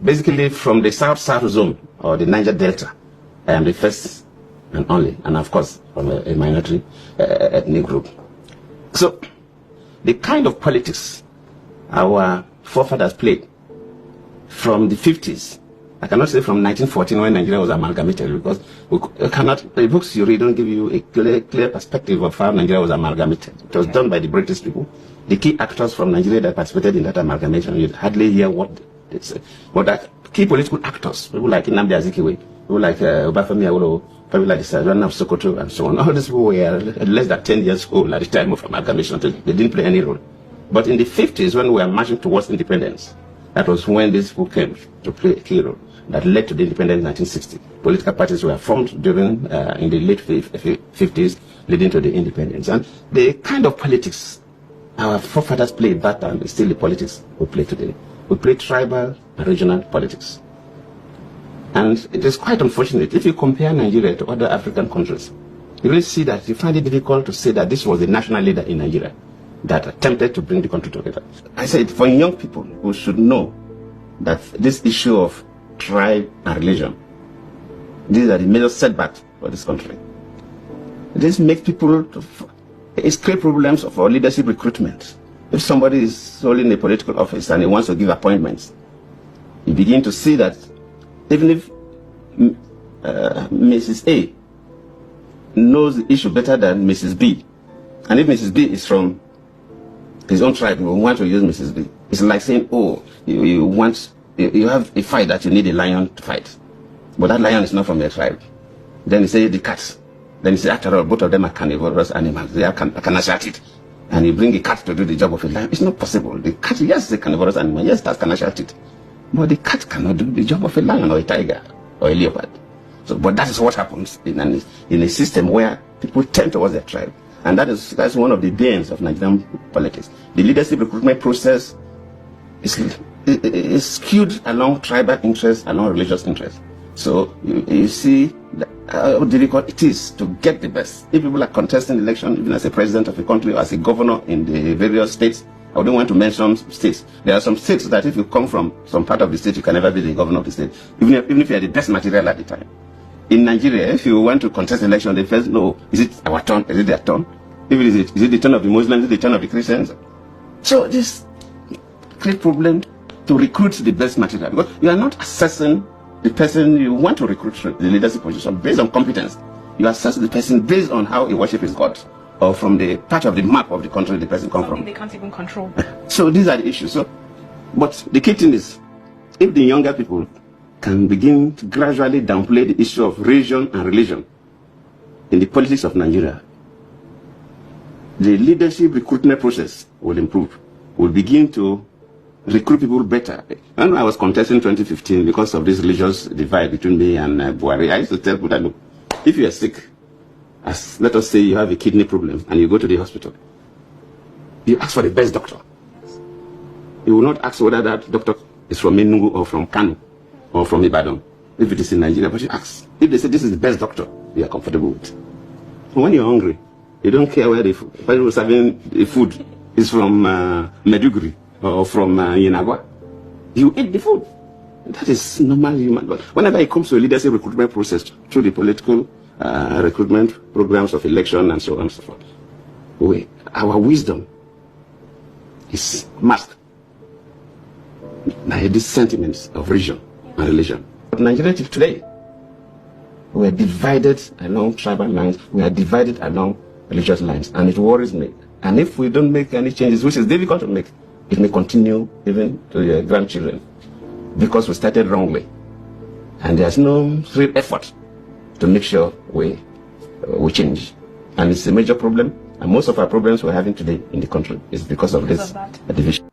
basically from the South zone or the Niger Delta. I am the first and only, and of course from a minority ethnic group. So the kind of politics our forefathers played from the 50s, I cannot say from 1914 when Nigeria was amalgamated, because the books you read don't give you a clear perspective of how Nigeria was amalgamated. It was done by the British people. The key actors from Nigeria that participated in that amalgamation, you'd hardly hear what they say. But that key political actors, people like Nnamdi Azikiwe, people like Obafemi Awolowo, people like the Sardauna of Sokoto, and so on, all these people were less than 10 years old at the time of amalgamation. They didn't play any role. But in the 50s, when we were marching towards independence, that was when these people came to play a key role that led to the independence in 1960. Political parties were formed during in the late 50s, leading to the independence. And the kind of politics our forefathers played that time is still the politics we play today. We play tribal and regional politics. And it is quite unfortunate. If you compare Nigeria to other African countries, you really see that you find it difficult to say that this was the national leader in Nigeria that attempted to bring the country together. I said, for young people, we should know that this issue of tribe and religion, these are the major setbacks for this country. This makes people, it's create problems for leadership recruitment. If somebody is holding a political office and he wants to give appointments, you begin to see that even if Mrs. A knows the issue better than Mrs. B, and if Mrs. B is from his own tribe, we want to use Mrs. B. It's like saying, oh, you have a fight that you need a lion to fight, but that lion is not from your tribe. Then you say the cat. Then you say, after all, both of them are carnivorous animals. They can assert it. And you bring a cat to do the job of a lion. It's not possible. The cat, yes, is a carnivorous animal. Yes, that can assert it. But the cat cannot do the job of a lion or a tiger or a leopard. So, but that is what happens in a system where people tend towards their tribe. And that's one of the banes of Nigerian politics. The leadership recruitment process is skewed along tribal interests, along religious interests. So you see how difficult it is to get the best. If people are contesting election, even as a president of a country or as a governor in the various states, I don't want to mention states. There are some states that if you come from some part of the state, you can never be the governor of the state, even if you are the best material at the time. In Nigeria, if you want to contest election, they first know, is it our turn? Is it their turn? Is it the turn of the Muslims? Is it the turn of the Christians? So this creates problem to recruit the best material, because you are not assessing the person you want to recruit to the leadership position based on competence. You assess the person based on how he worships his God, or from the part of the map of the country the person comes from. They can't even control. So these are the issues. So, but the key thing is, if the younger people can begin to gradually downplay the issue of region and religion in the politics of Nigeria, the leadership recruitment process will improve. We'll begin to recruit people better. When I was contesting in 2015 because of this religious divide between me and Buhari, I used to tell people that, look, if you are sick, let us say you have a kidney problem and you go to the hospital, you ask for the best doctor. You will not ask whether that doctor is from Enugu or from Kano or from Ibadan, if it is in Nigeria, but you ask. If they say this is the best doctor you are comfortable with. When you're hungry, you don't care where the person who's serving the food is from Meduguri or from Yenagwa. You eat the food. That is normal human. But whenever it comes to a leadership recruitment process, through the political recruitment programs of election and so on and so forth, our wisdom is masked by these sentiments of region and religion. But Nigeria today, we are divided along tribal lines, we are divided along religious lines, and it worries me. And if we don't make any changes, which is difficult to make, it may continue even to your grandchildren, because we started wrongly. And there's no real effort to make sure we change. And it's a major problem, and most of our problems we're having today in the country is because of this division.